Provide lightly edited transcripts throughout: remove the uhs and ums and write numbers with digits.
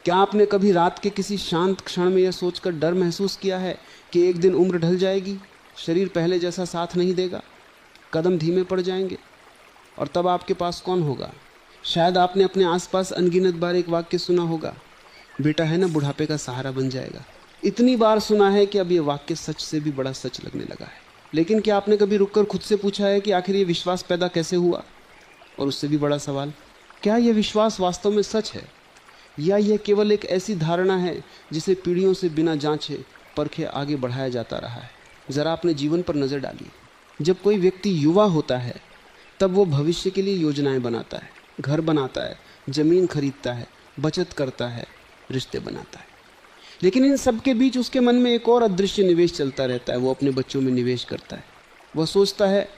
क्या आपने कभी रात के किसी शांत क्षण में यह सोचकर डर महसूस किया है कि एक दिन उम्र ढल जाएगी, शरीर पहले जैसा साथ नहीं देगा, कदम धीमे पड़ जाएंगे, और तब आपके पास कौन होगा? शायद आपने अपने आसपास अनगिनत बार एक वाक्य सुना होगा, बेटा है ना बुढ़ापे का सहारा बन जाएगा। इतनी बार सुना है कि अब ये वाक्य सच से भी बड़ा सच लगने लगा है। लेकिन क्या आपने कभी रुककर खुद से पूछा है कि आखिर ये विश्वास पैदा कैसे हुआ? और उससे भी बड़ा सवाल, क्या यह विश्वास वास्तव में सच है, या यह केवल एक ऐसी धारणा है जिसे पीढ़ियों से बिना जांचे परखे आगे बढ़ाया जाता रहा है? ज़रा अपने जीवन पर नज़र डालिए। जब कोई व्यक्ति युवा होता है तब वो भविष्य के लिए योजनाएं बनाता है, घर बनाता है, ज़मीन खरीदता है, बचत करता है, रिश्ते बनाता है। लेकिन इन सब के बीच उसके मन में एक और अदृश्य निवेश चलता रहता है। वो अपने बच्चों में निवेश करता है। वह सोचता है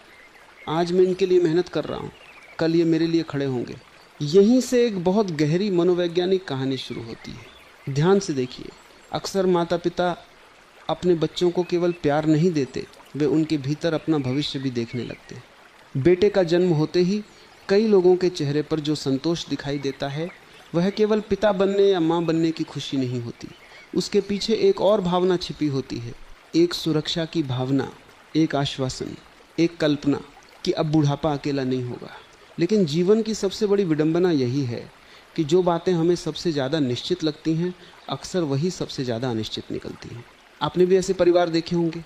आज मैं इनके लिए मेहनत कर रहा हूँ, कल ये मेरे लिए खड़े होंगे। यहीं से एक बहुत गहरी मनोवैज्ञानिक कहानी शुरू होती है। ध्यान से देखिए, अक्सर माता पिता अपने बच्चों को केवल प्यार नहीं देते, वे उनके भीतर अपना भविष्य भी देखने लगते हैं। बेटे का जन्म होते ही कई लोगों के चेहरे पर जो संतोष दिखाई देता है वह केवल पिता बनने या माँ बनने की खुशी नहीं होती। उसके पीछे एक और भावना छिपी होती है, एक सुरक्षा की भावना, एक आश्वासन, एक कल्पना कि अब बुढ़ापा अकेला नहीं होगा। लेकिन जीवन की सबसे बड़ी विडंबना यही है कि जो बातें हमें सबसे ज़्यादा निश्चित लगती हैं अक्सर वही सबसे ज़्यादा अनिश्चित निकलती हैं। आपने भी ऐसे परिवार देखे होंगे।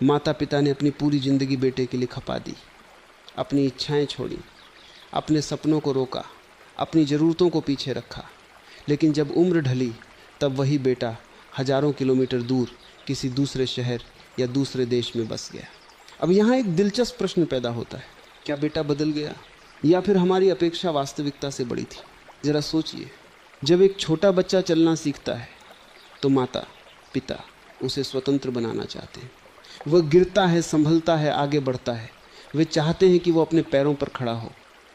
माता पिता ने अपनी पूरी ज़िंदगी बेटे के लिए खपा दी, अपनी इच्छाएं छोड़ी, अपने सपनों को रोका, अपनी ज़रूरतों को पीछे रखा। लेकिन जब उम्र ढली तब वही बेटा हज़ारों किलोमीटर दूर किसी दूसरे शहर या दूसरे देश में बस गया। अब यहाँ एक दिलचस्प प्रश्न पैदा होता है, क्या बेटा बदल गया या फिर हमारी अपेक्षा वास्तविकता से बड़ी थी? ज़रा सोचिए, जब एक छोटा बच्चा चलना सीखता है तो माता पिता उसे स्वतंत्र बनाना चाहते हैं। वह गिरता है, संभलता है, आगे बढ़ता है। वे चाहते हैं कि वो अपने पैरों पर खड़ा हो।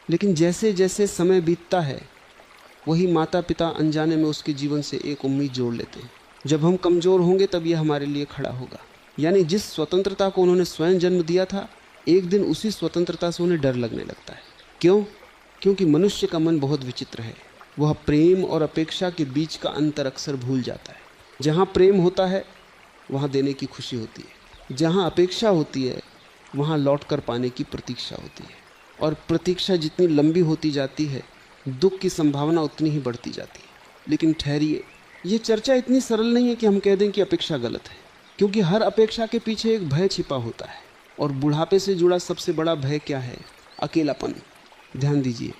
लेकिन जैसे जैसे समय बीतता है वही माता पिता अनजाने में उसके जीवन से एक उम्मीद जोड़ लेते हैं, जब हम कमज़ोर होंगे तब यह हमारे लिए खड़ा होगा। यानी जिस स्वतंत्रता को उन्होंने स्वयं जन्म दिया था, एक दिन उसी स्वतंत्रता से उन्हें डर लगने लगता है। क्यों? क्योंकि मनुष्य का मन बहुत विचित्र है। वह प्रेम और अपेक्षा के बीच का अंतर अक्सर भूल जाता है। जहाँ प्रेम होता है वहाँ देने की खुशी होती है, जहाँ अपेक्षा होती है वहाँ लौट कर पाने की प्रतीक्षा होती है। और प्रतीक्षा जितनी लंबी होती जाती है दुख की संभावना उतनी ही बढ़ती जाती है। लेकिन ठहरिए, ये चर्चा इतनी सरल नहीं है कि हम कह दें कि अपेक्षा गलत है, क्योंकि हर अपेक्षा के पीछे एक भय छिपा होता है। और बुढ़ापे से जुड़ा सबसे बड़ा भय क्या है? अकेलापन। ध्यान दीजिए,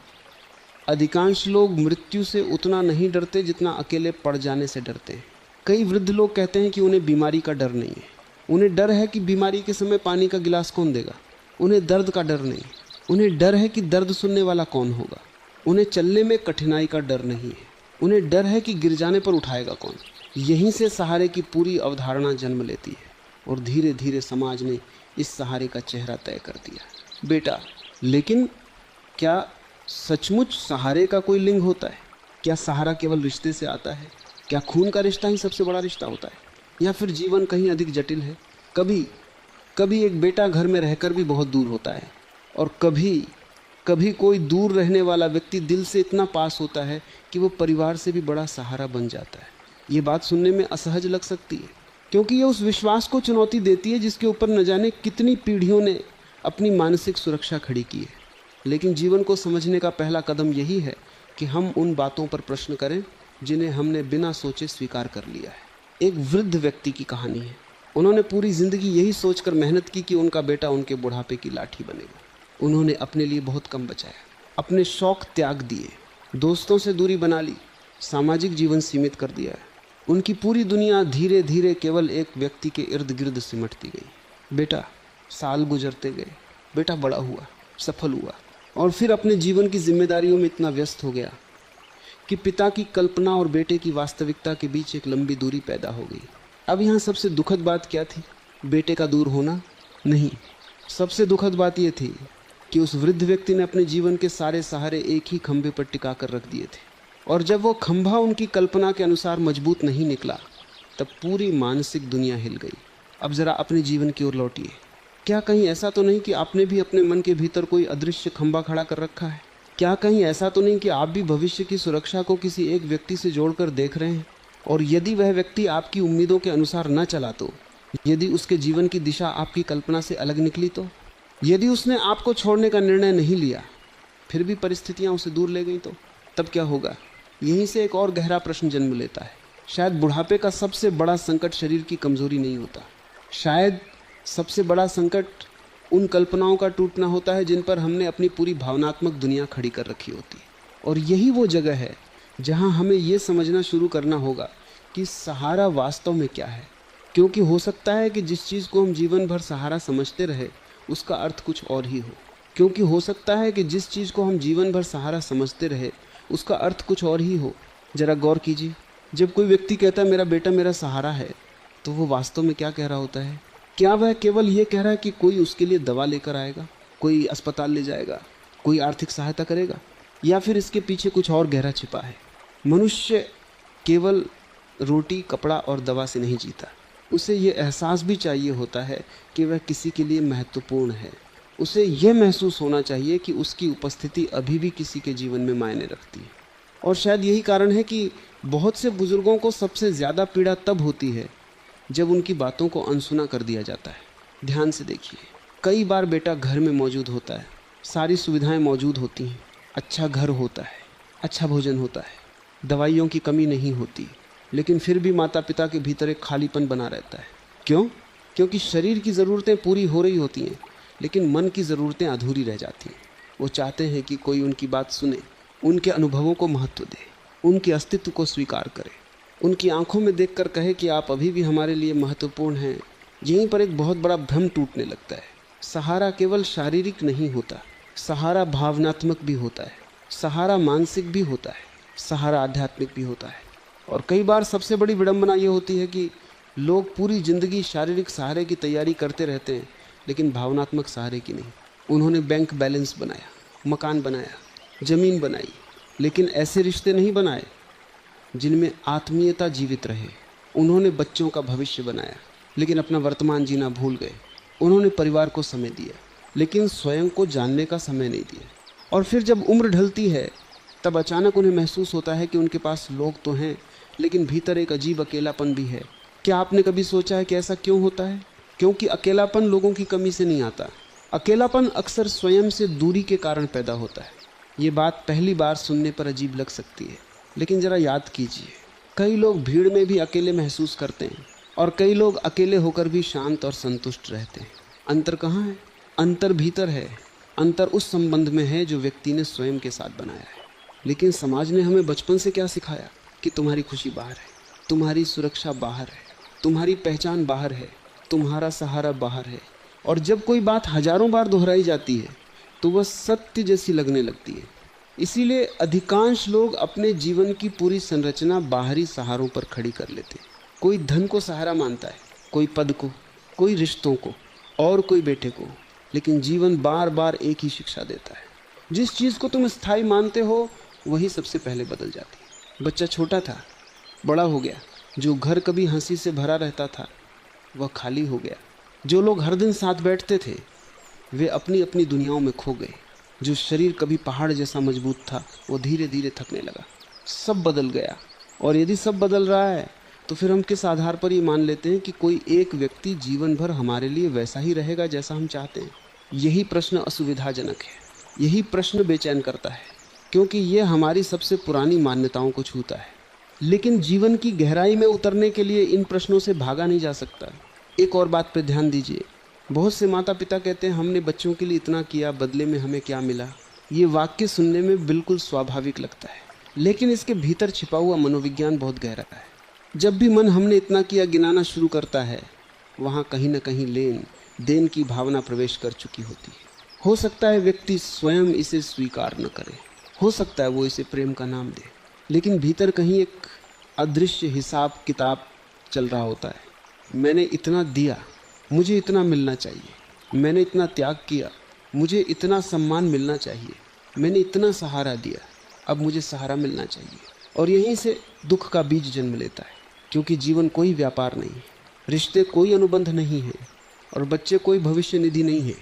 अधिकांश लोग मृत्यु से उतना नहीं डरते जितना अकेले पड़ जाने से डरते हैं। कई वृद्ध लोग कहते हैं कि उन्हें बीमारी का डर नहीं है। उन्हें डर है कि बीमारी के समय पानी का गिलास कौन देगा। उन्हें दर्द का डर नहीं, उन्हें डर है कि दर्द सुनने वाला कौन होगा। उन्हें चलने में कठिनाई का डर नहीं है, उन्हें डर है कि गिर जाने पर उठाएगा कौन। यहीं से सहारे की पूरी अवधारणा जन्म लेती है और धीरे धीरे समाज ने इस सहारे का चेहरा तय कर दिया, बेटा। लेकिन क्या सचमुच सहारे का कोई लिंग होता है? क्या सहारा केवल रिश्ते से आता है? क्या खून का रिश्ता ही सबसे बड़ा रिश्ता होता है, या फिर जीवन कहीं अधिक जटिल है? कभी एक बेटा घर में रहकर भी बहुत दूर होता है, और कभी कोई दूर रहने वाला व्यक्ति दिल से इतना पास होता है कि वो परिवार से भी बड़ा सहारा बन जाता है। ये बात सुनने में असहज लग सकती है, क्योंकि ये उस विश्वास को चुनौती देती है जिसके ऊपर न जाने कितनी पीढ़ियों ने अपनी मानसिक सुरक्षा खड़ी की है। लेकिन जीवन को समझने का पहला कदम यही है कि हम उन बातों पर प्रश्न करें जिन्हें हमने बिना सोचे स्वीकार कर लिया है। एक वृद्ध व्यक्ति की कहानी है। उन्होंने पूरी ज़िंदगी यही सोचकर मेहनत की कि उनका बेटा उनके बुढ़ापे की लाठी बनेगा। उन्होंने अपने लिए बहुत कम बचाया, अपने शौक़ त्याग दिए, दोस्तों से दूरी बना ली, सामाजिक जीवन सीमित कर दिया है। उनकी पूरी दुनिया धीरे धीरे केवल एक व्यक्ति के इर्द गिर्द सिमटती गई। बेटा, साल गुजरते गए, बेटा बड़ा हुआ, सफल हुआ, और फिर अपने जीवन की जिम्मेदारियों में इतना व्यस्त हो गया कि पिता की कल्पना और बेटे की वास्तविकता के बीच एक लंबी दूरी पैदा हो गई। अब यहाँ सबसे दुखद बात क्या थी? बेटे का दूर होना नहीं, सबसे दुखद बात यह थी कि उस वृद्ध व्यक्ति ने अपने जीवन के सारे सहारे एक ही खंभे पर टिका कर रख दिए थे, और जब वो खंभा उनकी कल्पना के अनुसार मजबूत नहीं निकला तब पूरी मानसिक दुनिया हिल गई। अब ज़रा अपने जीवन की ओर लौटिए। क्या कहीं ऐसा तो नहीं कि आपने भी अपने मन के भीतर कोई अदृश्य खंभा खड़ा कर रखा है? क्या कहीं ऐसा तो नहीं कि आप भी भविष्य की सुरक्षा को किसी एक व्यक्ति से जोड़कर देख रहे हैं, और यदि वह व्यक्ति आपकी उम्मीदों के अनुसार न चला तो, यदि उसके जीवन की दिशा आपकी कल्पना से अलग निकली तो, यदि उसने आपको छोड़ने का निर्णय नहीं लिया फिर भी परिस्थितियां उसे दूर ले गई तो, तब क्या होगा? यहीं से एक और गहरा प्रश्न जन्म लेता है। शायद बुढ़ापे का सबसे बड़ा संकट शरीर की कमजोरी नहीं होता, शायद सबसे बड़ा संकट उन कल्पनाओं का टूटना होता है जिन पर हमने अपनी पूरी भावनात्मक दुनिया खड़ी कर रखी होती है। और यही वो जगह है जहां हमें ये समझना शुरू करना होगा कि सहारा वास्तव में क्या है। क्योंकि हो सकता है कि जिस चीज़ को हम जीवन भर सहारा समझते रहे उसका अर्थ कुछ और ही हो। क्योंकि हो सकता है कि जिस चीज़ को हम जीवन भर सहारा समझते रहे उसका अर्थ कुछ और ही हो। जरा गौर कीजिए, जब कोई व्यक्ति कहता है मेरा बेटा मेरा सहारा है, तो वो वास्तव में क्या कह रहा होता है? क्या वह केवल ये कह रहा है कि कोई उसके लिए दवा लेकर आएगा, कोई अस्पताल ले जाएगा, कोई आर्थिक सहायता करेगा, या फिर इसके पीछे कुछ और गहरा छिपा है? मनुष्य केवल रोटी, कपड़ा और दवा से नहीं जीता। उसे ये एहसास भी चाहिए होता है कि वह किसी के लिए महत्वपूर्ण है। उसे यह महसूस होना चाहिए कि उसकी उपस्थिति अभी भी किसी के जीवन में मायने रखती है। और शायद यही कारण है कि बहुत से बुजुर्गों को सबसे ज़्यादा पीड़ा तब होती है जब उनकी बातों को अनसुना कर दिया जाता है। ध्यान से देखिए, कई बार बेटा घर में मौजूद होता है, सारी सुविधाएं मौजूद होती हैं, अच्छा घर होता है, अच्छा भोजन होता है, दवाइयों की कमी नहीं होती, लेकिन फिर भी माता पिता के भीतर एक खालीपन बना रहता है। क्यों? क्योंकि शरीर की ज़रूरतें पूरी हो रही होती हैं, लेकिन मन की ज़रूरतें अधूरी रह जाती हैं। वो चाहते हैं कि कोई उनकी बात सुने, उनके अनुभवों को महत्व दे, उनके अस्तित्व को स्वीकार करे, उनकी आंखों में देखकर कहे कि आप अभी भी हमारे लिए महत्वपूर्ण हैं। यहीं पर एक बहुत बड़ा भ्रम टूटने लगता है। सहारा केवल शारीरिक नहीं होता, सहारा भावनात्मक भी होता है, सहारा मानसिक भी होता है, सहारा आध्यात्मिक भी होता है। और कई बार सबसे बड़ी विडंबना ये होती है कि लोग पूरी ज़िंदगी शारीरिक सहारे की तैयारी करते रहते हैं, लेकिन भावनात्मक सहारे की नहीं। उन्होंने बैंक बैलेंस बनाया, मकान बनाया, ज़मीन बनाई, लेकिन ऐसे रिश्ते नहीं बनाए जिनमें आत्मीयता जीवित रहे। उन्होंने बच्चों का भविष्य बनाया, लेकिन अपना वर्तमान जीना भूल गए। उन्होंने परिवार को समय दिया, लेकिन स्वयं को जानने का समय नहीं दिया। और फिर जब उम्र ढलती है तब अचानक उन्हें महसूस होता है कि उनके पास लोग तो हैं, लेकिन भीतर एक अजीब अकेलापन भी है। क्या आपने कभी सोचा है कि ऐसा क्यों होता है? क्योंकि अकेलापन लोगों की कमी से नहीं आता। अकेलापन अक्सर स्वयं से दूरी के कारण पैदा होता है। ये बात पहली बार सुनने पर अजीब लग सकती है, लेकिन ज़रा याद कीजिए, कई लोग भीड़ में भी अकेले महसूस करते हैं और कई लोग अकेले होकर भी शांत और संतुष्ट रहते हैं। अंतर कहाँ है? अंतर भीतर है। अंतर उस संबंध में है जो व्यक्ति ने स्वयं के साथ बनाया है। लेकिन समाज ने हमें बचपन से क्या सिखाया कि तुम्हारी खुशी बाहर है, तुम्हारी सुरक्षा बाहर है, तुम्हारी पहचान बाहर है, तुम्हारा सहारा बाहर है। और जब कोई बात हजारों बार दोहराई जाती है तो वह सत्य जैसी लगने लगती है। इसीलिए अधिकांश लोग अपने जीवन की पूरी संरचना बाहरी सहारों पर खड़ी कर लेते हैं। कोई धन को सहारा मानता है, कोई पद को, कोई रिश्तों को, और कोई बेटे को। लेकिन जीवन बार बार एक ही शिक्षा देता है, जिस चीज़ को तुम स्थायी मानते हो वही सबसे पहले बदल जाती है। बच्चा छोटा था, बड़ा हो गया। जो घर कभी हंसी से भरा रहता था वह खाली हो गया। जो लोग हर दिन साथ बैठते थे वे अपनी अपनी दुनियाओं में खो गए। जो शरीर कभी पहाड़ जैसा मजबूत था वो धीरे धीरे थकने लगा। सब बदल गया। और यदि सब बदल रहा है तो फिर हम किस आधार पर ये मान लेते हैं कि कोई एक व्यक्ति जीवन भर हमारे लिए वैसा ही रहेगा जैसा हम चाहते हैं? यही प्रश्न असुविधाजनक है, यही प्रश्न बेचैन करता है, क्योंकि ये हमारी सबसे पुरानी मान्यताओं को छूता है। लेकिन जीवन की गहराई में उतरने के लिए इन प्रश्नों से भागा नहीं जा सकता। एक और बात पर ध्यान दीजिए, बहुत से माता पिता कहते हैं हमने बच्चों के लिए इतना किया, बदले में हमें क्या मिला। ये वाक्य सुनने में बिल्कुल स्वाभाविक लगता है, लेकिन इसके भीतर छिपा हुआ मनोविज्ञान बहुत गहरा है। जब भी मन हमने इतना किया गिनाना शुरू करता है, वहाँ कहीं ना कहीं लेन देन की भावना प्रवेश कर चुकी होती है। हो सकता है व्यक्ति स्वयं इसे स्वीकार न करे, हो सकता है वो इसे प्रेम का नाम दे, लेकिन भीतर कहीं एक अदृश्य हिसाब किताब चल रहा होता है। मैंने इतना दिया, मुझे इतना मिलना चाहिए। मैंने इतना त्याग किया, मुझे इतना सम्मान मिलना चाहिए। मैंने इतना सहारा दिया, अब मुझे सहारा मिलना चाहिए। और यहीं से दुख का बीज जन्म लेता है, क्योंकि जीवन कोई व्यापार नहीं है, रिश्ते कोई अनुबंध नहीं है, और बच्चे कोई भविष्य निधि नहीं है।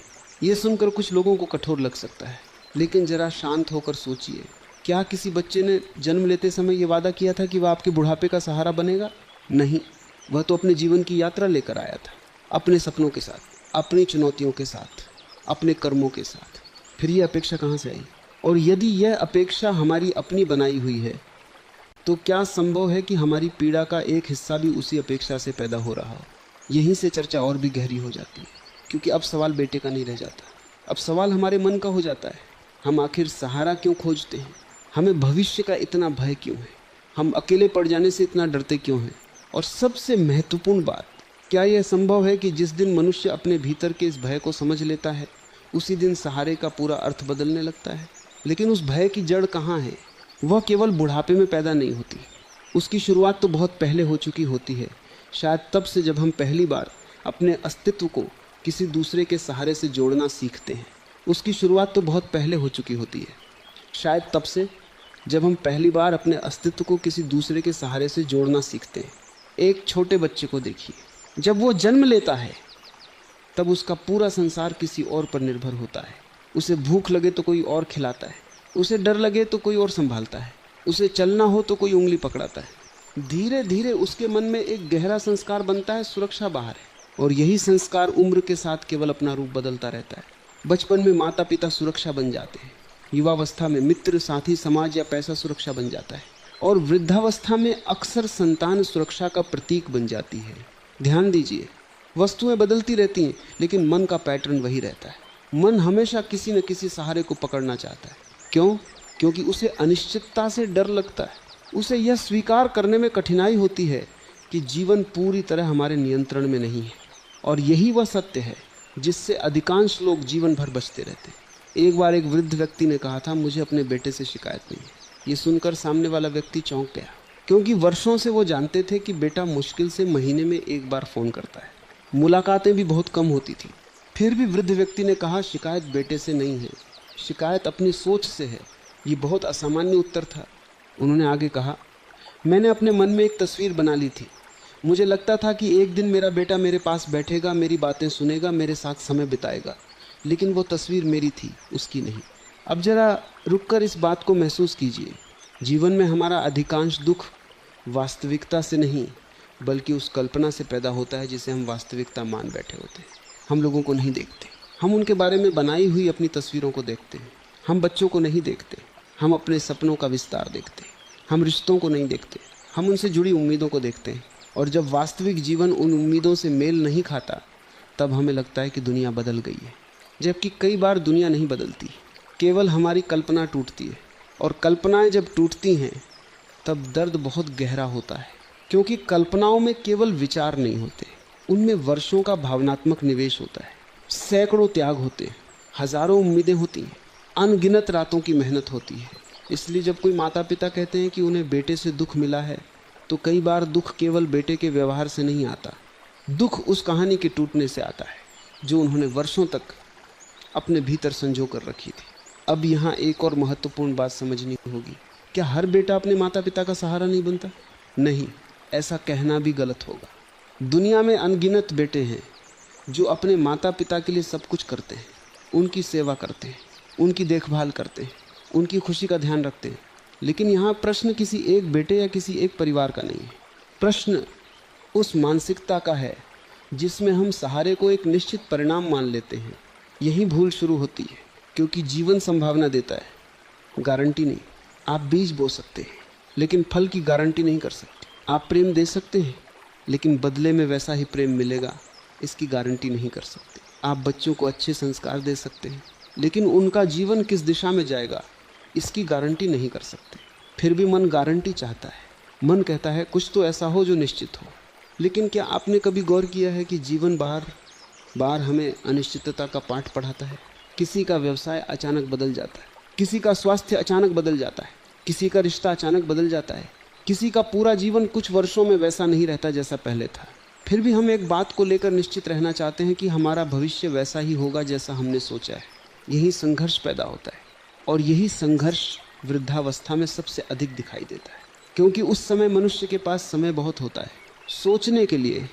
ये सुनकर कुछ लोगों को कठोर लग सकता है, लेकिन जरा शांत होकर सोचिए, क्या किसी बच्चे ने जन्म लेते समय ये वादा किया था कि वह आपके बुढ़ापे का सहारा बनेगा? नहीं, वह तो अपने जीवन की यात्रा लेकर आया था, अपने सपनों के साथ, अपनी चुनौतियों के साथ, अपने कर्मों के साथ। फिर ये अपेक्षा कहाँ से आई? और यदि यह अपेक्षा हमारी अपनी बनाई हुई है तो क्या संभव है कि हमारी पीड़ा का एक हिस्सा भी उसी अपेक्षा से पैदा हो रहा हो? यहीं से चर्चा और भी गहरी हो जाती है, क्योंकि अब सवाल बेटे का नहीं रह जाता, अब सवाल हमारे मन का हो जाता है। हम आखिर सहारा क्यों खोजते हैं? हमें भविष्य का इतना भय क्यों है? हम अकेले पड़ जाने से इतना डरते क्यों हैं? और सबसे महत्वपूर्ण बात, क्या यह संभव है कि जिस दिन मनुष्य अपने भीतर के इस भय को समझ लेता है उसी दिन सहारे का पूरा अर्थ बदलने लगता है? लेकिन उस भय की जड़ कहाँ है? वह केवल बुढ़ापे में पैदा नहीं होती, उसकी शुरुआत तो बहुत पहले हो चुकी होती है। शायद तब से जब हम पहली बार अपने अस्तित्व को किसी दूसरे के सहारे से जोड़ना सीखते हैं, उसकी शुरुआत तो बहुत पहले हो चुकी होती है। शायद तब से जब हम पहली बार अपने अस्तित्व को किसी दूसरे के सहारे से जोड़ना सीखते हैं। एक छोटे बच्चे को देखिए, जब वो जन्म लेता है तब उसका पूरा संसार किसी और पर निर्भर होता है। उसे भूख लगे तो कोई और खिलाता है, उसे डर लगे तो कोई और संभालता है, उसे चलना हो तो कोई उंगली पकड़ाता है। धीरे धीरे उसके मन में एक गहरा संस्कार बनता है, सुरक्षा बाहर है। और यही संस्कार उम्र के साथ केवल अपना रूप बदलता रहता है। बचपन में माता पिता सुरक्षा बन जाते हैं, युवावस्था में मित्र, साथी, समाज या पैसा सुरक्षा बन जाता है, और वृद्धावस्था में अक्सर संतान सुरक्षा का प्रतीक बन जाती है। ध्यान दीजिए, वस्तुएं बदलती रहती हैं लेकिन मन का पैटर्न वही रहता है। मन हमेशा किसी न किसी सहारे को पकड़ना चाहता है। क्यों? क्योंकि उसे अनिश्चितता से डर लगता है। उसे यह स्वीकार करने में कठिनाई होती है कि जीवन पूरी तरह हमारे नियंत्रण में नहीं है। और यही वह सत्य है जिससे अधिकांश लोग जीवन भर बचते रहते हैं। एक बार एक वृद्ध व्यक्ति ने कहा था, मुझे अपने बेटे से शिकायत नहीं है। ये सुनकर सामने वाला व्यक्ति चौंक गया, क्योंकि वर्षों से वो जानते थे कि बेटा मुश्किल से महीने में एक बार फ़ोन करता है, मुलाकातें भी बहुत कम होती थी। फिर भी वृद्ध व्यक्ति ने कहा, शिकायत बेटे से नहीं है, शिकायत अपनी सोच से है। ये बहुत असामान्य उत्तर था। उन्होंने आगे कहा, मैंने अपने मन में एक तस्वीर बना ली थी। मुझे लगता था कि एक दिन मेरा बेटा मेरे पास बैठेगा, मेरी बातें सुनेगा, मेरे साथ समय बिताएगा, लेकिन वो तस्वीर मेरी थी, उसकी नहीं। अब जरा रुककर इस बात को महसूस कीजिए। जीवन में हमारा अधिकांश दुख वास्तविकता से नहीं बल्कि उस कल्पना से पैदा होता है जिसे हम वास्तविकता मान बैठे होते हैं। हम लोगों को नहीं देखते, हम उनके बारे में बनाई हुई अपनी तस्वीरों को देखते हैं। हम बच्चों को नहीं देखते, हम अपने सपनों का विस्तार देखते हैं। हम रिश्तों को नहीं देखते, हम उनसे जुड़ी उम्मीदों को देखते हैं। और जब वास्तविक जीवन उन उम्मीदों से मेल नहीं खाता तब हमें लगता है कि दुनिया बदल गई है, जबकि कई बार दुनिया नहीं बदलती, केवल हमारी कल्पना टूटती है। और कल्पनाएं जब टूटती हैं तब दर्द बहुत गहरा होता है, क्योंकि कल्पनाओं में केवल विचार नहीं होते, उनमें वर्षों का भावनात्मक निवेश होता है, सैकड़ों त्याग होते हैं, हजारों उम्मीदें होती हैं, अनगिनत रातों की मेहनत होती है। इसलिए जब कोई माता पिता कहते हैं कि उन्हें बेटे से दुख मिला है, तो कई बार दुख केवल बेटे के व्यवहार से नहीं आता, दुख उस कहानी के टूटने से आता है जो उन्होंने वर्षों तक अपने भीतर संजो कर रखी थी। अब यहाँ एक और महत्वपूर्ण बात समझनी होगी, क्या हर बेटा अपने माता पिता का सहारा नहीं बनता? नहीं, ऐसा कहना भी गलत होगा। दुनिया में अनगिनत बेटे हैं जो अपने माता पिता के लिए सब कुछ करते हैं, उनकी सेवा करते हैं, उनकी देखभाल करते हैं, उनकी खुशी का ध्यान रखते हैं। लेकिन यहाँ प्रश्न किसी एक बेटे या किसी एक परिवार का नहीं है, प्रश्न उस मानसिकता का है जिसमें हम सहारे को एक निश्चित परिणाम मान लेते हैं। यही भूल शुरू होती है, क्योंकि जीवन संभावना देता है, गारंटी नहीं। आप बीज बो सकते हैं लेकिन फल की गारंटी नहीं कर सकते। आप प्रेम दे सकते हैं लेकिन बदले में वैसा ही प्रेम मिलेगा, इसकी गारंटी नहीं कर सकते। आप बच्चों को अच्छे संस्कार दे सकते हैं लेकिन उनका जीवन किस दिशा में जाएगा इसकी गारंटी नहीं कर सकते। फिर भी मन गारंटी चाहता है, मन कहता है कुछ तो ऐसा हो जो निश्चित हो। लेकिन क्या आपने कभी गौर किया है कि जीवन बार बार हमें अनिश्चितता का पाठ पढ़ाता है? किसी का व्यवसाय अचानक बदल जाता है, किसी का स्वास्थ्य अचानक बदल जाता है, किसी का रिश्ता अचानक बदल जाता है, किसी का पूरा जीवन कुछ वर्षों में वैसा नहीं रहता जैसा पहले था। फिर भी हम एक बात को लेकर निश्चित रहना चाहते हैं कि हमारा भविष्य वैसा ही होगा जैसा हमने सोचा है। यही संघर्ष पैदा होता है, और यही संघर्ष वृद्धावस्था में सबसे अधिक दिखाई देता है, क्योंकि उस समय मनुष्य के पास समय बहुत होता है, सोचने के लिए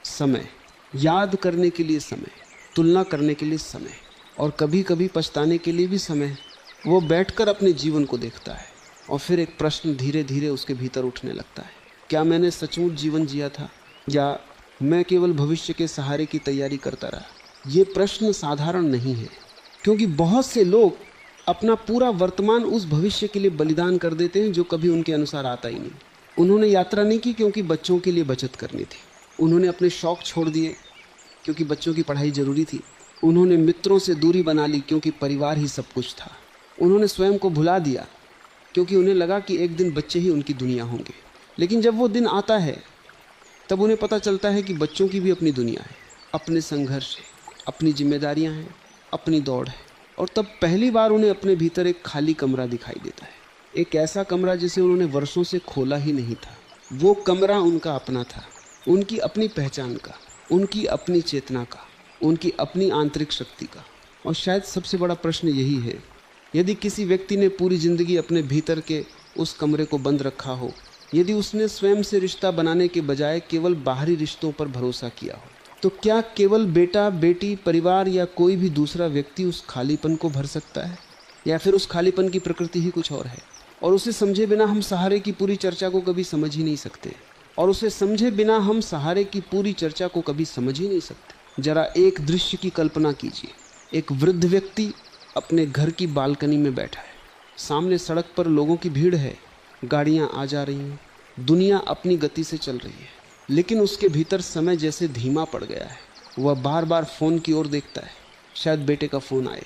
समय, याद करने के लिए समय, तुलना करने के लिए समय, और कभी कभी पछताने के लिए भी समय वो बैठकर अपने जीवन को देखता है और फिर एक प्रश्न धीरे धीरे उसके भीतर उठने लगता है, क्या मैंने सचमुच जीवन जिया था या मैं केवल भविष्य के सहारे की तैयारी करता रहा। ये प्रश्न साधारण नहीं है, क्योंकि बहुत से लोग अपना पूरा वर्तमान उस भविष्य के लिए बलिदान कर देते हैं जो कभी उनके अनुसार आता ही नहीं। उन्होंने यात्रा नहीं की क्योंकि बच्चों के लिए बचत करनी थी, उन्होंने अपने शौक़ छोड़ दिए क्योंकि बच्चों की पढ़ाई ज़रूरी थी, उन्होंने मित्रों से दूरी बना ली क्योंकि परिवार ही सब कुछ था, उन्होंने स्वयं को भुला दिया क्योंकि उन्हें लगा कि एक दिन बच्चे ही उनकी दुनिया होंगे। लेकिन जब वो दिन आता है तब उन्हें पता चलता है कि बच्चों की भी अपनी दुनिया है, अपने संघर्ष है, अपनी जिम्मेदारियां हैं, अपनी दौड़ है। और तब पहली बार उन्हें अपने भीतर एक खाली कमरा दिखाई देता है, एक ऐसा कमरा जिसे उन्होंने वर्षों से खोला ही नहीं था। वो कमरा उनका अपना था, उनकी अपनी पहचान का, उनकी अपनी चेतना का, उनकी अपनी आंतरिक शक्ति का। और शायद सबसे बड़ा प्रश्न यही है, यदि किसी व्यक्ति ने पूरी ज़िंदगी अपने भीतर के उस कमरे को बंद रखा हो, यदि उसने स्वयं से रिश्ता बनाने के बजाय केवल बाहरी रिश्तों पर भरोसा किया हो, तो क्या केवल बेटा, बेटी, परिवार या कोई भी दूसरा व्यक्ति उस खालीपन को भर सकता है? या फिर उस खालीपन की प्रकृति ही कुछ और है? और उसे समझे बिना हम सहारे की पूरी चर्चा को कभी समझ ही नहीं सकते, और उसे समझे बिना हम सहारे की पूरी चर्चा को कभी समझ ही नहीं सकते। जरा एक दृश्य की कल्पना कीजिए, एक वृद्ध व्यक्ति अपने घर की बालकनी में बैठा है, सामने सड़क पर लोगों की भीड़ है, गाड़ियां आ जा रही हैं, दुनिया अपनी गति से चल रही है, लेकिन उसके भीतर समय जैसे धीमा पड़ गया है। वह बार बार फ़ोन की ओर देखता है, शायद बेटे का फ़ोन आए,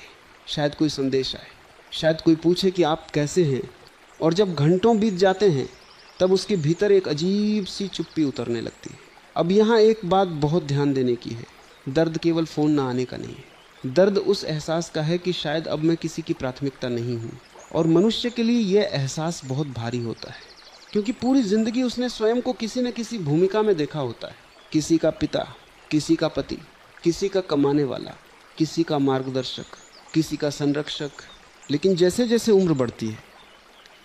शायद कोई संदेश आए, शायद कोई पूछे कि आप कैसे हैं। और जब घंटों बीत जाते हैं तब उसके भीतर एक अजीब सी चुप्पी उतरने लगती है। अब यहाँ एक बात बहुत ध्यान देने की है, दर्द केवल फ़ोन ना आने का नहीं है, दर्द उस एहसास का है कि शायद अब मैं किसी की प्राथमिकता नहीं हूँ। और मनुष्य के लिए यह एहसास बहुत भारी होता है, क्योंकि पूरी ज़िंदगी उसने स्वयं को किसी न किसी भूमिका में देखा होता है, किसी का पिता, किसी का पति, किसी का कमाने वाला, किसी का मार्गदर्शक, किसी का संरक्षक। लेकिन जैसे जैसे उम्र बढ़ती है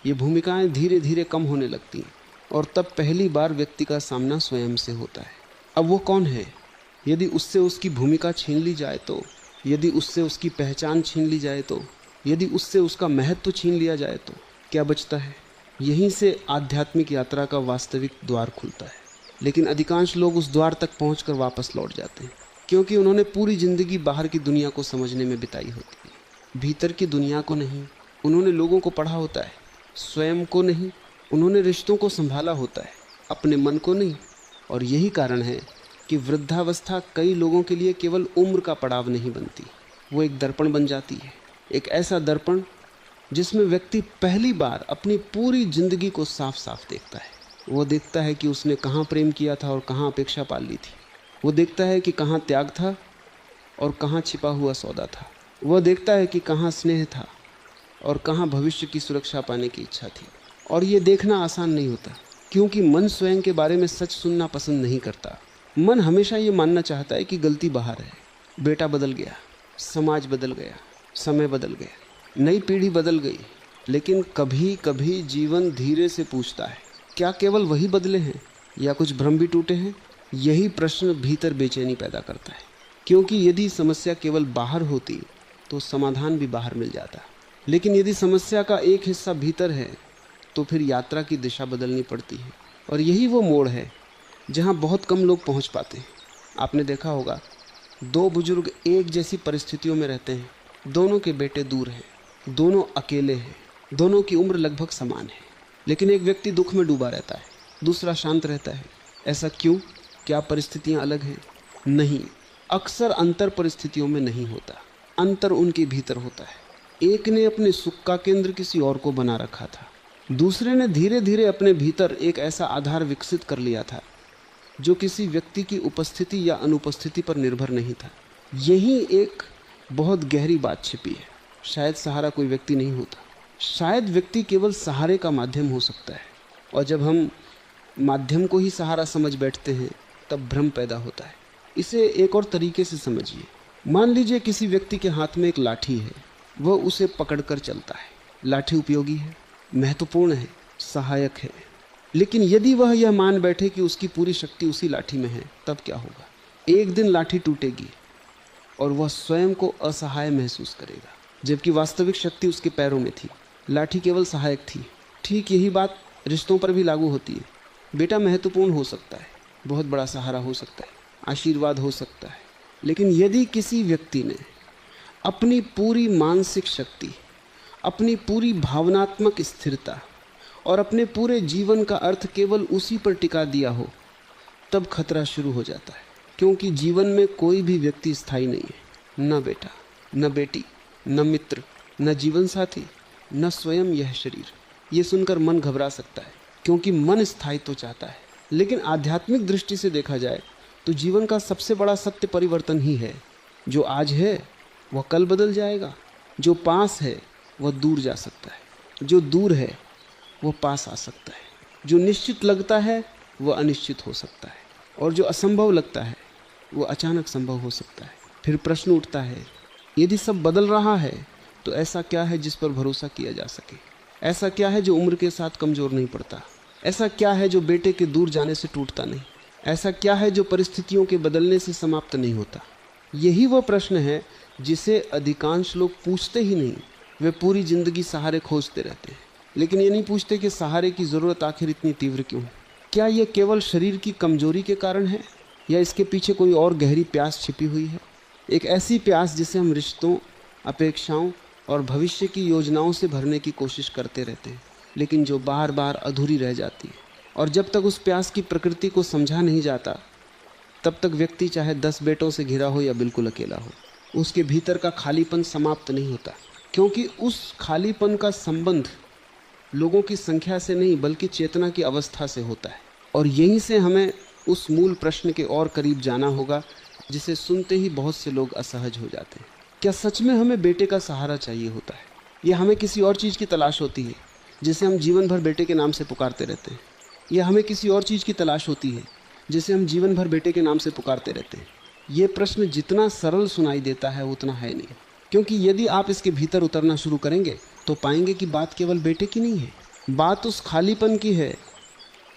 ये भूमिकाएं धीरे धीरे कम होने लगती हैं, और तब पहली बार व्यक्ति का सामना स्वयं से होता है। अब वो कौन है? यदि उससे उसकी भूमिका छीन ली जाए तो, यदि उससे उसकी पहचान छीन ली जाए तो, यदि उससे उसका महत्व छीन लिया जाए तो क्या बचता है? यहीं से आध्यात्मिक यात्रा का वास्तविक द्वार खुलता है। लेकिन अधिकांश लोग उस द्वार तक पहुंचकर वापस लौट जाते हैं, क्योंकि उन्होंने पूरी ज़िंदगी बाहर की दुनिया को समझने में बिताई होती है, भीतर की दुनिया को नहीं। उन्होंने लोगों को पढ़ा होता है, स्वयं को नहीं। उन्होंने रिश्तों को संभाला होता है, अपने मन को नहीं। और यही कारण है कि वृद्धावस्था कई लोगों के लिए केवल उम्र का पड़ाव नहीं बनती, वो एक दर्पण बन जाती है। एक ऐसा दर्पण जिसमें व्यक्ति पहली बार अपनी पूरी ज़िंदगी को साफ साफ देखता है। वो देखता है कि उसने कहाँ प्रेम किया था और कहाँ अपेक्षा पाल ली थी। वो देखता है कि कहाँ त्याग था और कहाँ छिपा हुआ सौदा था। वह देखता है कि कहाँ स्नेह था और कहाँ भविष्य की सुरक्षा पाने की इच्छा थी। और ये देखना आसान नहीं होता, क्योंकि मन स्वयं के बारे में सच सुनना पसंद नहीं करता। मन हमेशा ये मानना चाहता है कि गलती बाहर है, बेटा बदल गया, समाज बदल गया, समय बदल गया, नई पीढ़ी बदल गई। लेकिन कभी कभी जीवन धीरे से पूछता है, क्या केवल वही बदले हैं या कुछ भ्रम भी टूटे हैं? यही प्रश्न भीतर बेचैनी पैदा करता है, क्योंकि यदि समस्या केवल बाहर होती तो समाधान भी बाहर मिल जाता। लेकिन यदि समस्या का एक हिस्सा भीतर है तो फिर यात्रा की दिशा बदलनी पड़ती है। और यही वो मोड़ है जहाँ बहुत कम लोग पहुँच पाते हैं। आपने देखा होगा, दो बुजुर्ग एक जैसी परिस्थितियों में रहते हैं, दोनों के बेटे दूर हैं, दोनों अकेले हैं, दोनों की उम्र लगभग समान है, लेकिन एक व्यक्ति दुख में डूबा रहता है, दूसरा शांत रहता है। ऐसा क्यों? क्या परिस्थितियाँ अलग हैं? नहीं, अक्सर अंतर परिस्थितियों में नहीं होता, अंतर उनके भीतर होता है। एक ने अपने सुख का केंद्र किसी और को बना रखा था, दूसरे ने धीरे धीरे अपने भीतर एक ऐसा आधार विकसित कर लिया था जो किसी व्यक्ति की उपस्थिति या अनुपस्थिति पर निर्भर नहीं था। यही एक बहुत गहरी बात छिपी है। शायद सहारा कोई व्यक्ति नहीं होता, शायद व्यक्ति केवल सहारे का माध्यम हो सकता है। और जब हम माध्यम को ही सहारा समझ बैठते हैं तब भ्रम पैदा होता है। इसे एक और तरीके से समझिए। मान लीजिए किसी व्यक्ति के हाथ में एक लाठी है, वह उसे पकड़कर चलता है। लाठी उपयोगी है, महत्वपूर्ण है, सहायक है। लेकिन यदि वह यह मान बैठे कि उसकी पूरी शक्ति उसी लाठी में है, तब क्या होगा? एक दिन लाठी टूटेगी और वह स्वयं को असहाय महसूस करेगा। जबकि वास्तविक शक्ति उसके पैरों में थी। लाठी केवल सहायक थी। ठीक यही बात रिश्तों पर भी लागू होती है। बेटा महत्वपूर्ण हो सकता है, बहुत बड़ा सहारा हो सकता है, आशीर्वाद हो सकता है, लेकिन यदि किसी व्यक्ति ने अपनी पूरी मानसिक शक्ति, अपनी पूरी भावनात्मक स्थिरता और अपने पूरे जीवन का अर्थ केवल उसी पर टिका दिया हो, तब खतरा शुरू हो जाता है। क्योंकि जीवन में कोई भी व्यक्ति स्थायी नहीं है, न बेटा, न बेटी, न मित्र, न जीवन साथी, न स्वयं यह शरीर। ये सुनकर मन घबरा सकता है, क्योंकि मन स्थायित्व चाहता है। लेकिन आध्यात्मिक दृष्टि से देखा जाए तो जीवन का सबसे बड़ा सत्य परिवर्तन ही है। जो आज है वह कल बदल जाएगा, जो पास है वह दूर जा सकता है, जो दूर है वह पास आ सकता है, जो निश्चित लगता है वह अनिश्चित हो सकता है, और जो असंभव लगता है वह अचानक संभव हो सकता है। फिर प्रश्न उठता है, यदि सब बदल रहा है तो ऐसा क्या है जिस पर भरोसा किया जा सके? ऐसा क्या है जो उम्र के साथ कमज़ोर नहीं पड़ता? ऐसा क्या है जो बेटे के दूर जाने से टूटता नहीं? ऐसा क्या है जो परिस्थितियों के बदलने से समाप्त नहीं होता? यही वह प्रश्न है जिसे अधिकांश लोग पूछते ही नहीं। वे पूरी ज़िंदगी सहारे खोजते रहते हैं, लेकिन ये नहीं पूछते कि सहारे की ज़रूरत आखिर इतनी तीव्र क्यों है। क्या यह केवल शरीर की कमजोरी के कारण है, या इसके पीछे कोई और गहरी प्यास छिपी हुई है? एक ऐसी प्यास जिसे हम रिश्तों, अपेक्षाओं और भविष्य की योजनाओं से भरने की कोशिश करते रहते हैं, लेकिन जो बार बार अधूरी रह जाती है। और जब तक उस प्यास की प्रकृति को समझा नहीं जाता, तब तक व्यक्ति चाहे 10 बेटों से घिरा हो या बिल्कुल अकेला हो, उसके भीतर का खालीपन समाप्त नहीं होता। क्योंकि उस खालीपन का संबंध लोगों की संख्या से नहीं, बल्कि चेतना की अवस्था से होता है। और यहीं से हमें उस मूल प्रश्न के और करीब जाना होगा, जिसे सुनते ही बहुत से लोग असहज हो जाते हैं। क्या सच में हमें बेटे का सहारा चाहिए होता है, या हमें किसी और चीज़ की तलाश होती है जिसे हम जीवन भर बेटे के नाम से पुकारते रहते हैं? या हमें किसी और चीज़ की तलाश होती है जिसे हम जीवन भर बेटे के नाम से पुकारते रहते हैं? ये प्रश्न जितना सरल सुनाई देता है उतना है नहीं। क्योंकि यदि आप इसके भीतर उतरना शुरू करेंगे तो पाएंगे कि बात केवल बेटे की नहीं है। बात उस खालीपन की है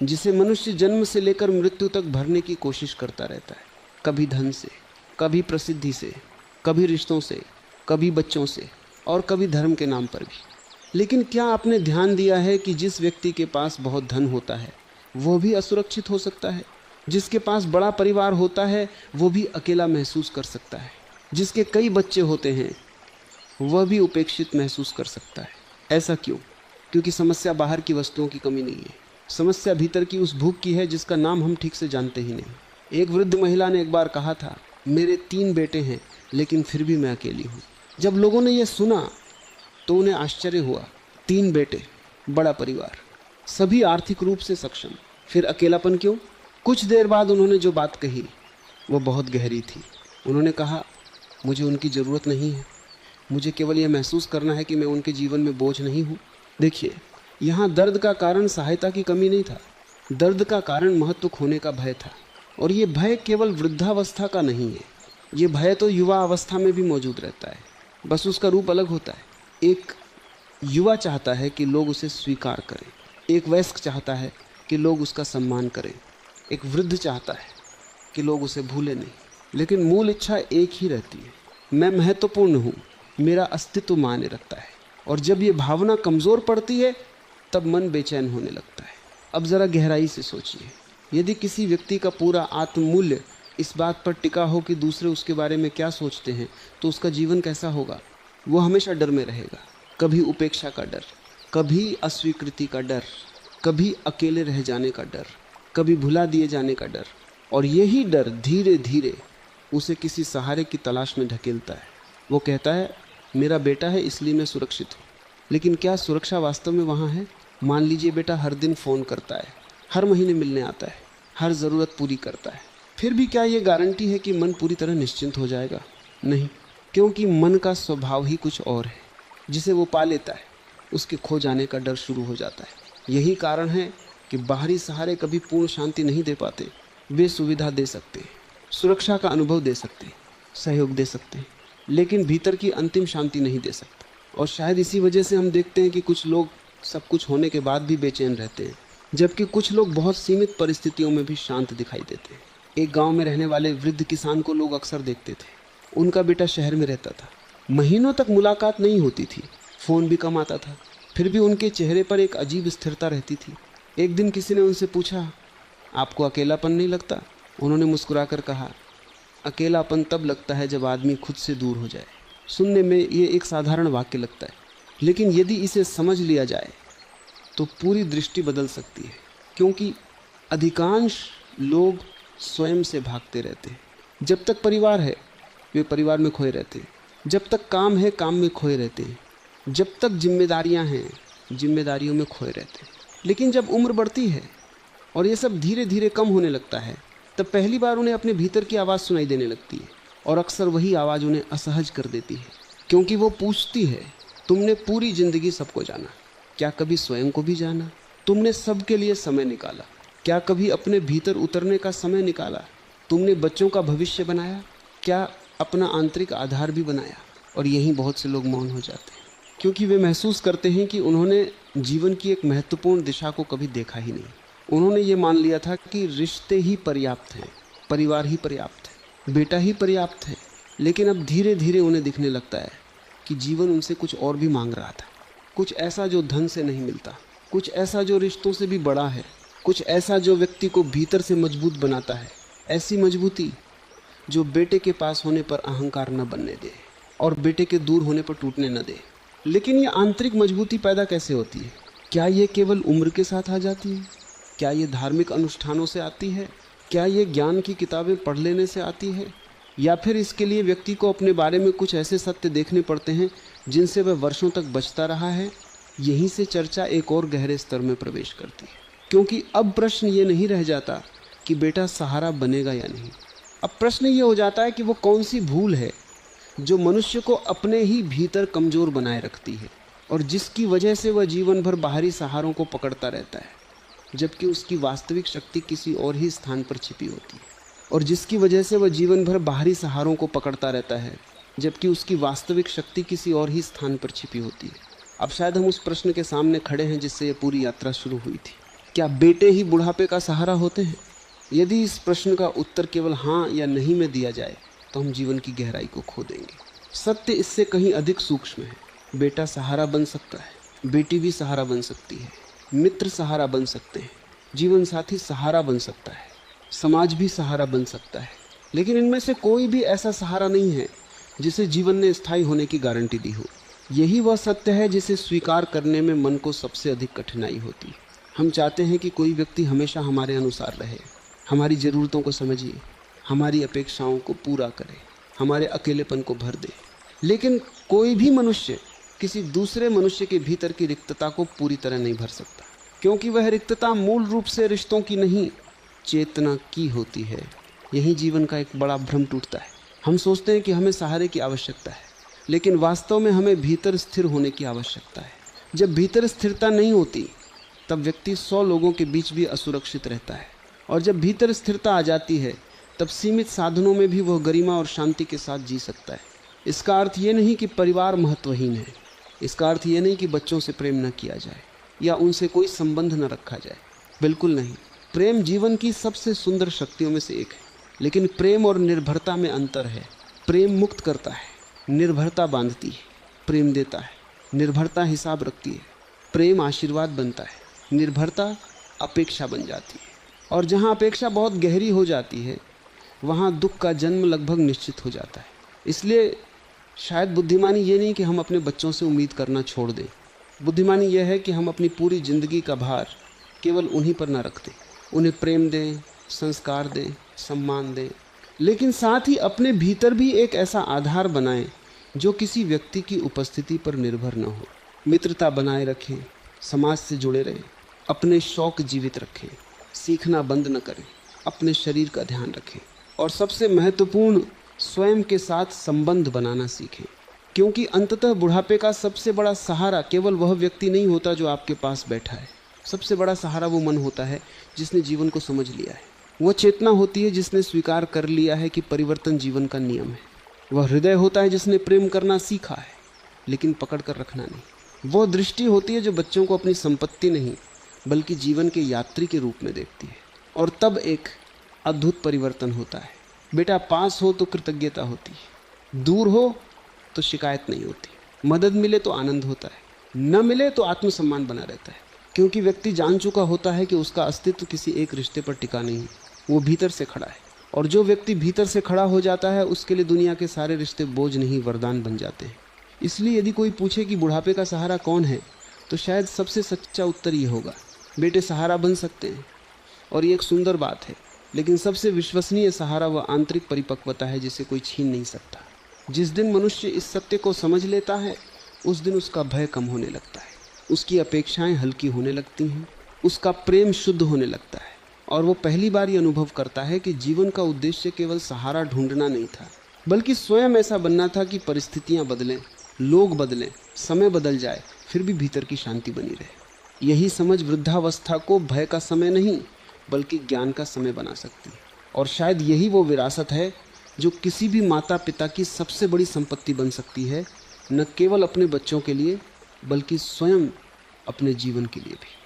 जिसे मनुष्य जन्म से लेकर मृत्यु तक भरने की कोशिश करता रहता है। कभी धन से, कभी प्रसिद्धि से, कभी रिश्तों से, कभी बच्चों से, और कभी धर्म के नाम पर भी। लेकिन क्या आपने ध्यान दिया है कि जिस व्यक्ति के पास बहुत धन होता है वो भी असुरक्षित हो सकता है? जिसके पास बड़ा परिवार होता है वो भी अकेला महसूस कर सकता है। जिसके कई बच्चे होते हैं वह भी उपेक्षित महसूस कर सकता है। ऐसा क्यों? क्योंकि समस्या बाहर की वस्तुओं की कमी नहीं है, समस्या भीतर की उस भूख की है जिसका नाम हम ठीक से जानते ही नहीं। एक वृद्ध महिला ने एक बार कहा था, मेरे 3 बेटे हैं लेकिन फिर भी मैं अकेली हूँ। जब लोगों ने यह सुना तो उन्हें आश्चर्य हुआ। 3 बेटे, बड़ा परिवार, सभी आर्थिक रूप से सक्षम, फिर अकेलापन क्यों? कुछ देर बाद उन्होंने जो बात कही वो बहुत गहरी थी। उन्होंने कहा, मुझे उनकी ज़रूरत नहीं है, मुझे केवल यह महसूस करना है कि मैं उनके जीवन में बोझ नहीं हूँ। देखिए, यहाँ दर्द का कारण सहायता की कमी नहीं था, दर्द का कारण महत्व खोने का भय था। और ये भय केवल वृद्धावस्था का नहीं है, ये भय तो युवा अवस्था में भी मौजूद रहता है, बस उसका रूप अलग होता है। एक युवा चाहता है कि लोग उसे स्वीकार करें, एक वयस्क चाहता है कि लोग उसका सम्मान करें, एक वृद्ध चाहता है कि लोग उसे भूलें नहीं। लेकिन मूल इच्छा एक ही रहती है, मैं महत्वपूर्ण हूँ, मेरा अस्तित्व मायने रखता है। और जब ये भावना कमज़ोर पड़ती है तब मन बेचैन होने लगता है। अब ज़रा गहराई से सोचिए, यदि किसी व्यक्ति का पूरा आत्ममूल्य इस बात पर टिका हो कि दूसरे उसके बारे में क्या सोचते हैं, तो उसका जीवन कैसा होगा? वो हमेशा डर में रहेगा, कभी उपेक्षा का डर, कभी अस्वीकृति का डर, कभी अकेले रह जाने का डर, कभी भुला दिए जाने का डर। और यही डर धीरे धीरे उसे किसी सहारे की तलाश में ढकेलता है। वो कहता है, मेरा बेटा है इसलिए मैं सुरक्षित हूँ। लेकिन क्या सुरक्षा वास्तव में वहाँ है? मान लीजिए बेटा हर दिन फ़ोन करता है, हर महीने मिलने आता है, हर ज़रूरत पूरी करता है, फिर भी क्या ये गारंटी है कि मन पूरी तरह निश्चिंत हो जाएगा? नहीं, क्योंकि मन का स्वभाव ही कुछ और है। जिसे वो पा लेता है उसके खो जाने का डर शुरू हो जाता है। यही कारण है कि बाहरी सहारे कभी पूर्ण शांति नहीं दे पाते। वे सुविधा दे सकते हैं, सुरक्षा का अनुभव दे सकते हैं, सहयोग दे सकते हैं, लेकिन भीतर की अंतिम शांति नहीं दे सकते। और शायद इसी वजह से हम देखते हैं कि कुछ लोग सब कुछ होने के बाद भी बेचैन रहते हैं, जबकि कुछ लोग बहुत सीमित परिस्थितियों में भी शांत दिखाई देते हैं। एक गांव में रहने वाले वृद्ध किसान को लोग अक्सर देखते थे। उनका बेटा शहर में रहता था, महीनों तक मुलाकात नहीं होती थी, फ़ोन भी कम आता था, फिर भी उनके चेहरे पर एक अजीब स्थिरता रहती थी। एक दिन किसी ने उनसे पूछा, आपको अकेलापन नहीं लगता? उन्होंने मुस्कुराकर कहा, अकेलापन तब लगता है जब आदमी खुद से दूर हो जाए। सुनने में ये एक साधारण वाक्य लगता है, लेकिन यदि इसे समझ लिया जाए तो पूरी दृष्टि बदल सकती है। क्योंकि अधिकांश लोग स्वयं से भागते रहते हैं। जब तक परिवार है वे परिवार में खोए रहते हैं, जब तक काम है काम में खोए रहते हैं, जब तक जिम्मेदारियां हैं जिम्मेदारियों में खोए रहते हैं। लेकिन जब उम्र बढ़ती है और ये सब धीरे धीरे कम होने लगता है, तब पहली बार उन्हें अपने भीतर की आवाज़ सुनाई देने लगती है, और अक्सर वही आवाज़ उन्हें असहज कर देती है। क्योंकि वो पूछती है, तुमने पूरी ज़िंदगी सबको जाना, क्या कभी स्वयं को भी जाना? तुमने सबके लिए समय निकाला, क्या कभी अपने भीतर उतरने का समय निकाला? तुमने बच्चों का भविष्य बनाया, क्या अपना आंतरिक आधार भी बनाया? और यहीं बहुत से लोग मौन हो जाते हैं, क्योंकि वे महसूस करते हैं कि उन्होंने जीवन की एक महत्वपूर्ण दिशा को कभी देखा ही नहीं। उन्होंने ये मान लिया था कि रिश्ते ही पर्याप्त हैं, परिवार ही पर्याप्त है, बेटा ही पर्याप्त है। लेकिन अब धीरे धीरे उन्हें दिखने लगता है कि जीवन उनसे कुछ और भी मांग रहा था, कुछ ऐसा जो धन से नहीं मिलता, कुछ ऐसा जो रिश्तों से भी बड़ा है, कुछ ऐसा जो व्यक्ति को भीतर से मजबूत बनाता है, ऐसी मजबूती जो बेटे के पास होने पर अहंकार न बनने दे और बेटे के दूर होने पर टूटने न दे। लेकिन ये आंतरिक मजबूती पैदा कैसे होती है? क्या ये केवल उम्र के साथ आ जाती है? क्या ये धार्मिक अनुष्ठानों से आती है? क्या ये ज्ञान की किताबें पढ़ लेने से आती है? या फिर इसके लिए व्यक्ति को अपने बारे में कुछ ऐसे सत्य देखने पड़ते हैं जिनसे वह वर्षों तक बचता रहा है? यहीं से चर्चा एक और गहरे स्तर में प्रवेश करती है, क्योंकि अब प्रश्न ये नहीं रह जाता कि बेटा सहारा बनेगा या नहीं। अब प्रश्न ये हो जाता है कि वो कौन सी भूल है जो मनुष्य को अपने ही भीतर कमज़ोर बनाए रखती है, और जिसकी वजह से वह जीवन भर बाहरी सहारों को पकड़ता रहता है, जबकि उसकी वास्तविक शक्ति किसी और ही स्थान पर छिपी होती है। और जिसकी वजह से वह जीवन भर बाहरी सहारों को पकड़ता रहता है, जबकि उसकी वास्तविक शक्ति किसी और ही स्थान पर छिपी होती है। अब शायद हम उस प्रश्न के सामने खड़े हैं जिससे ये पूरी यात्रा शुरू हुई थी। क्या बेटे ही बुढ़ापे का सहारा होते हैं? यदि इस प्रश्न का उत्तर केवल हाँ या नहीं में दिया जाए तो हम जीवन की गहराई को खो देंगे। सत्य इससे कहीं अधिक सूक्ष्म है। बेटा सहारा बन सकता है, बेटी भी सहारा बन सकती है, मित्र सहारा बन सकते हैं, जीवन साथी सहारा बन सकता है, समाज भी सहारा बन सकता है। लेकिन इनमें से कोई भी ऐसा सहारा नहीं है जिसे जीवन ने स्थायी होने की गारंटी दी हो। यही वह सत्य है जिसे स्वीकार करने में मन को सबसे अधिक कठिनाई होती है। हम चाहते हैं कि कोई व्यक्ति हमेशा हमारे अनुसार रहे, हमारी ज़रूरतों को समझे, हमारी अपेक्षाओं को पूरा करे, हमारे अकेलेपन को भर दे। लेकिन कोई भी मनुष्य किसी दूसरे मनुष्य के भीतर की रिक्तता को पूरी तरह नहीं भर सकता, क्योंकि वह रिक्तता मूल रूप से रिश्तों की नहीं, चेतना की होती है। यही जीवन का एक बड़ा भ्रम टूटता है। हम सोचते हैं कि हमें सहारे की आवश्यकता है, लेकिन वास्तव में हमें भीतर स्थिर होने की आवश्यकता है। जब भीतर स्थिरता नहीं होती तब व्यक्ति 100 लोगों के बीच भी असुरक्षित रहता है, और जब भीतर स्थिरता आ जाती है तब सीमित साधनों में भी वह गरिमा और शांति के साथ जी सकता है। इसका अर्थ ये नहीं कि परिवार महत्वहीन है, इसका अर्थ ये नहीं कि बच्चों से प्रेम न किया जाए या उनसे कोई संबंध न रखा जाए। बिल्कुल नहीं। प्रेम जीवन की सबसे सुंदर शक्तियों में से एक है, लेकिन प्रेम और निर्भरता में अंतर है। प्रेम मुक्त करता है, निर्भरता बांधती है। प्रेम देता है, निर्भरता हिसाब रखती है। प्रेम आशीर्वाद बनता है, निर्भरता अपेक्षा बन जाती है। और जहाँ अपेक्षा बहुत गहरी हो जाती है वहाँ दुख का जन्म लगभग निश्चित हो जाता है। इसलिए शायद बुद्धिमानी ये नहीं कि हम अपने बच्चों से उम्मीद करना छोड़ दें। बुद्धिमानी यह है कि हम अपनी पूरी ज़िंदगी का भार केवल उन्हीं पर ना रख दें। उन्हें प्रेम दें, संस्कार दें, सम्मान दें, लेकिन साथ ही अपने भीतर भी एक ऐसा आधार बनाएं जो किसी व्यक्ति की उपस्थिति पर निर्भर न हो। मित्रता बनाए रखें, समाज से जुड़े रहें, अपने शौक जीवित रखें, सीखना बंद न करें, अपने शरीर का ध्यान रखें, और सबसे महत्वपूर्ण स्वयं के साथ संबंध बनाना सीखें। क्योंकि अंततः बुढ़ापे का सबसे बड़ा सहारा केवल वह व्यक्ति नहीं होता जो आपके पास बैठा है। सबसे बड़ा सहारा वो मन होता है जिसने जीवन को समझ लिया है। वह चेतना होती है जिसने स्वीकार कर लिया है कि परिवर्तन जीवन का नियम है। वह हृदय होता है जिसने प्रेम करना सीखा है, लेकिन पकड़ कर रखना नहीं। वह दृष्टि होती है जो बच्चों को अपनी संपत्ति नहीं बल्कि जीवन के यात्री के रूप में देखती है। और तब एक अद्भुत परिवर्तन होता है। बेटा पास हो तो कृतज्ञता होती है, दूर हो तो शिकायत नहीं होती। मदद मिले तो आनंद होता है, न मिले तो आत्मसम्मान बना रहता है, क्योंकि व्यक्ति जान चुका होता है कि उसका अस्तित्व किसी एक रिश्ते पर टिका नहीं है, वो भीतर से खड़ा है। और जो व्यक्ति भीतर से खड़ा हो जाता है उसके लिए दुनिया के सारे रिश्ते बोझ नहीं, वरदान बन जाते हैं। इसलिए यदि कोई पूछे कि बुढ़ापे का सहारा कौन है, तो शायद सबसे सच्चा उत्तर ये होगा, बेटे सहारा बन सकते हैं। और ये एक सुंदर बात है, लेकिन सबसे विश्वसनीय सहारा वह आंतरिक परिपक्वता है जिसे कोई छीन नहीं सकता। जिस दिन मनुष्य इस सत्य को समझ लेता है, उस दिन उसका भय कम होने लगता है, उसकी अपेक्षाएं हल्की होने लगती हैं, उसका प्रेम शुद्ध होने लगता है, और वो पहली बार ये अनुभव करता है कि जीवन का उद्देश्य केवल सहारा ढूंढना नहीं था, बल्कि स्वयं ऐसा बनना था कि परिस्थितियां बदलें, लोग बदलें, समय बदल जाए, फिर भी भीतर की शांति बनी रहे। यही समझ वृद्धावस्था को भय का समय नहीं बल्कि ज्ञान का समय बना सकती है। और शायद यही वो विरासत है जो किसी भी माता पिता की सबसे बड़ी संपत्ति बन सकती है, न केवल अपने बच्चों के लिए बल्कि स्वयं अपने जीवन के लिए भी।